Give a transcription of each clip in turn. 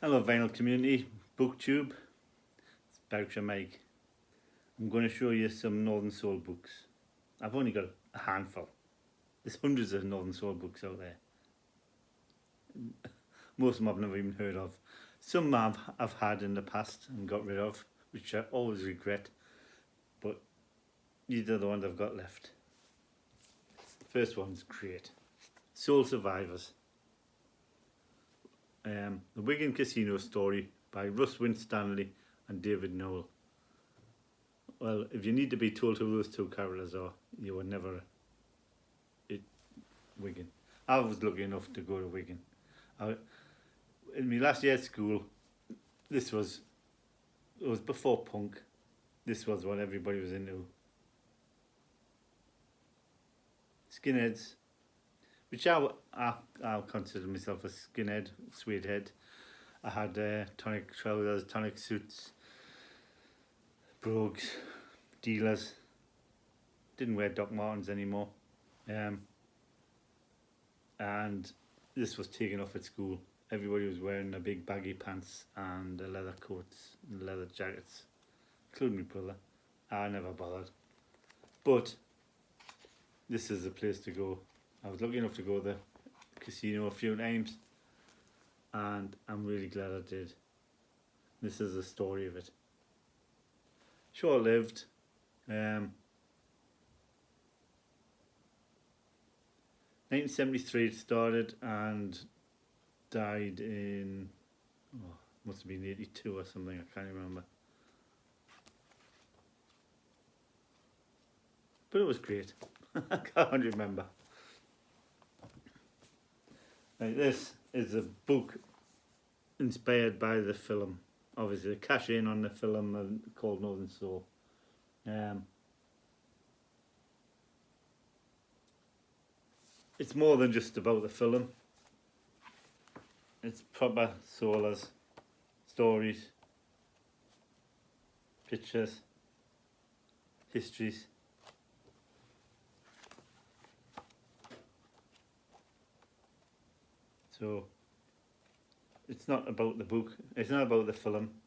Hello Vinyl Community, Booktube, it's Berkshire Mike. I'm going to show you some Northern Soul books. I've only got a handful. There's hundreds of Northern Soul books out there. Most of them I've never even heard of. Some I've had in the past and got rid of, which I always regret, but these are the ones I've got left. First one's great. Soul Survivors. The Wigan Casino Story by Russ Winstanley and David Noel. Well, if you need to be told who those two characters are, you were never at Wigan. I was lucky enough to go to Wigan. In my last year at school, it was before punk. This was what everybody was into. Skinheads, which I'll consider myself a skinhead, suede head. I had tonic trousers, tonic suits, brogues, dealers. Didn't wear Doc Martens anymore. And this was taken off at school. Everybody was wearing the big baggy pants and the leather coats and leather jackets, including my brother. I never bothered. But this is the place to go. I was lucky enough to go to the casino a few times, and I'm really glad I did. This is the story of it. Short-lived. 1973 it started and died in, must have been 82 or something, I can't remember. But it was great. I can't remember. Now, this is a book inspired by the film. Obviously, a cash in on the film called Northern Soul. It's more than just about the film. It's proper soulers, stories, pictures, histories. So it's not about the book, it's not about the film,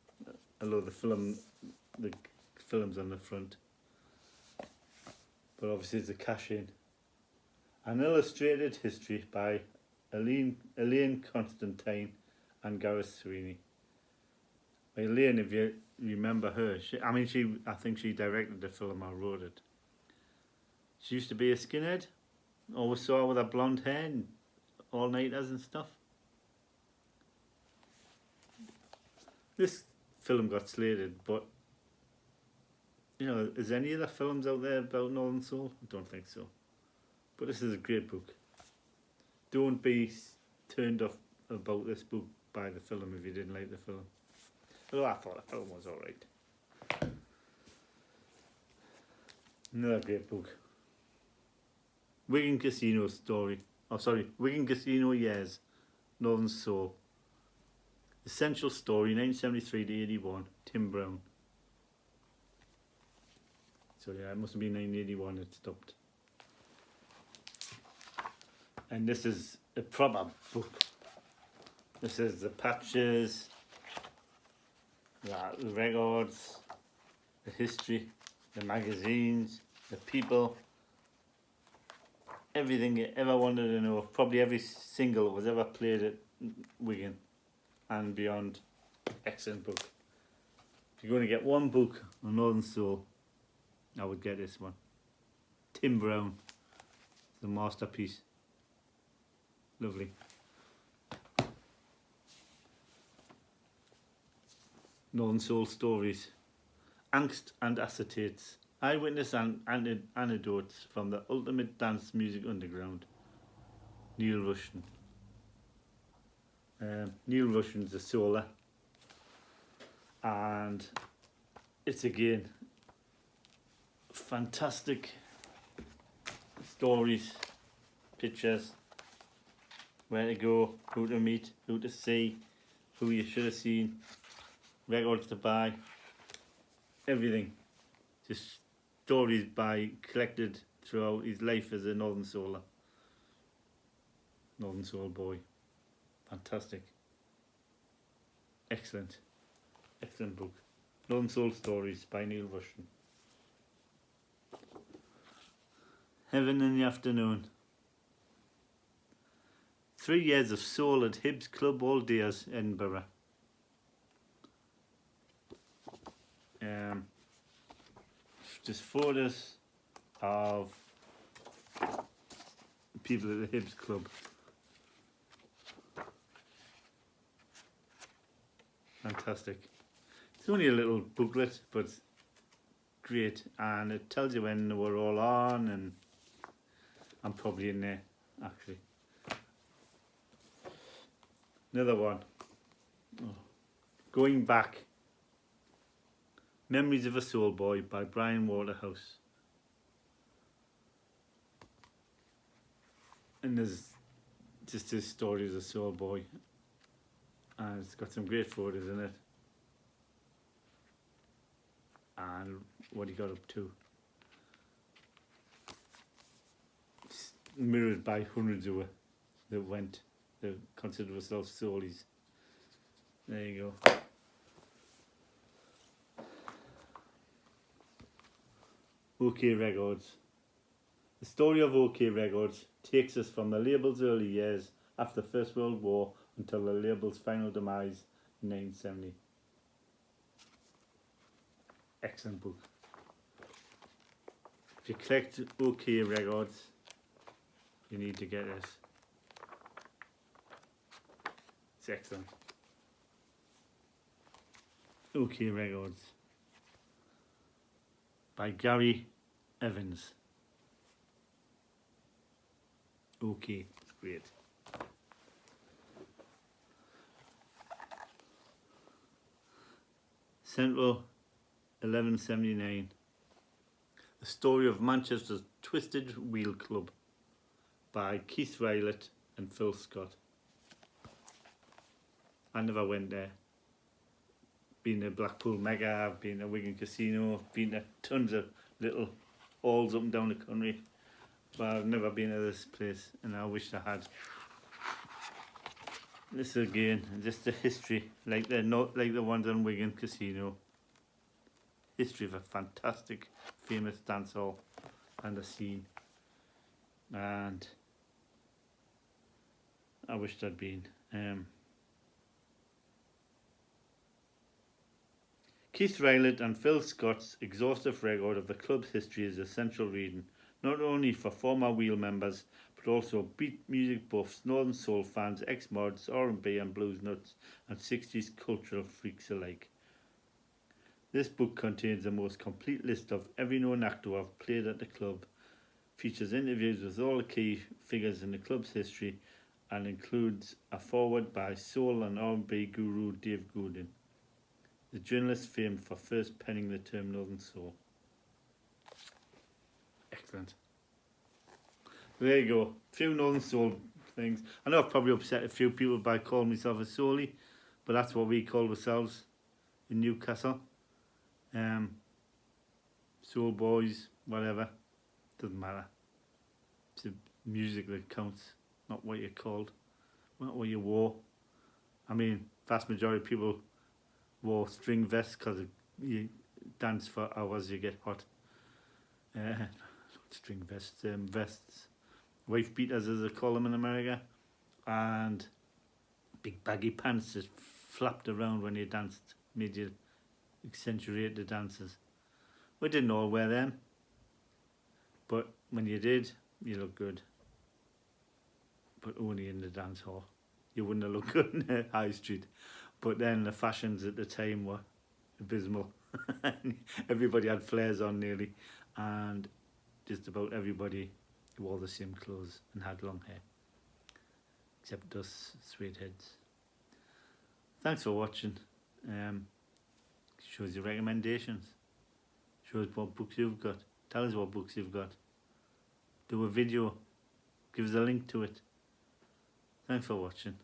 although the film's on the front. But obviously it's a cash in. An illustrated history by Elaine Constantine and Gareth Sweeney. Elaine, if you remember her, I think she directed the film or wrote it. She used to be a skinhead. Always saw her with her blonde hair and all-nighters and stuff. This film got slated, but you know, is any other films out there about Northern Soul? I don't think so. But this is a great book. Don't be turned off about this book by the film if you didn't like the film. Although I thought the film was alright. Another great book. Wigan Casino Story. Wigan Casino Years, Northern Soul. Essential Story, 1973 to 81, Tim Brown. So yeah, it must have been 1981 it stopped. And this is a proper book. This is the patches, the records, the history, the magazines, the people, everything you ever wanted to know. Probably every single was ever played at Wigan and beyond. Excellent book. If you're going to get one book on Northern Soul, I would get this one. Tim Brown, the masterpiece. Lovely. Northern Soul Stories. Angst and Acetates. Eyewitness and anecdotes from the ultimate dance music underground. Neil Rushton. Neil Rushton's a souler. And it's again fantastic stories, pictures, where to go, who to meet, who to see, who you should have seen, records to buy, everything. Just stories collected throughout his life as a Northern Soul boy. Fantastic. Excellent. Excellent book. Northern Soul Stories by Neil Rushton. Heaven in the Afternoon. 3 years of soul at Hibs Club All Days, Edinburgh. Just photos of people at the Hibs Club. Fantastic. It's only a little booklet, but great, and it tells you when they were all on, and I'm probably in there actually. Another one. Going Back. Memories of a Soul Boy by Brian Waterhouse. And there's just his story as a soul boy, and it's got some great photos in it and what he got up to. It's mirrored by hundreds of that consider themselves soulies. There you go. OK Records. The story of OK Records takes us from the label's early years after the First World War until the label's final demise in 1970. Excellent book. If you collect OK Records, you need to get this. It's excellent. OK Records by Gary Evans. OK, it's great. Central 1179. The story of Manchester's Twisted Wheel Club by Keith Rylett and Phil Scott. I never went there. Been to Blackpool Mega, I've been to Wigan Casino, been to tons of little halls up and down the country, but I've never been to this place, and I wish I had. This again, just a history, like the ones on Wigan Casino. History of a fantastic, famous dance hall and a scene, and I wished I'd been. Keith Rylett and Phil Scott's exhaustive record of the club's history is essential reading, not only for former Wheel members, but also beat music buffs, Northern Soul fans, ex-mods, R&B and blues nuts, and 60s cultural freaks alike. This book contains the most complete list of every known actor who have played at the club, features interviews with all the key figures in the club's history, and includes a foreword by soul and R&B guru Dave Goodin, the journalist famed for first penning the term Northern Soul. Excellent. There you go. A few Northern Soul things. I know I've probably upset a few people by calling myself a soulie, but that's what we call ourselves in Newcastle. Soul boys, whatever. Doesn't matter. It's the music that counts, not what you're called, not what you wore. I mean, vast majority of people wore string vests because you dance for hours, you get hot. Not string vests, vests. Wife beaters, as they call them in America. And big baggy pants that flapped around when you danced, made you accentuate the dances. We didn't all wear them, but when you did, you looked good. But only in the dance hall. You wouldn't have looked good in the high street. But then the fashions at the time were abysmal. Everybody had flares on nearly, and just about everybody wore the same clothes and had long hair, except us straight heads. Thanks for watching. Shows you recommendations, shows what books you've got, tell us what books you've got, do a video, give us a link to it. Thanks for watching.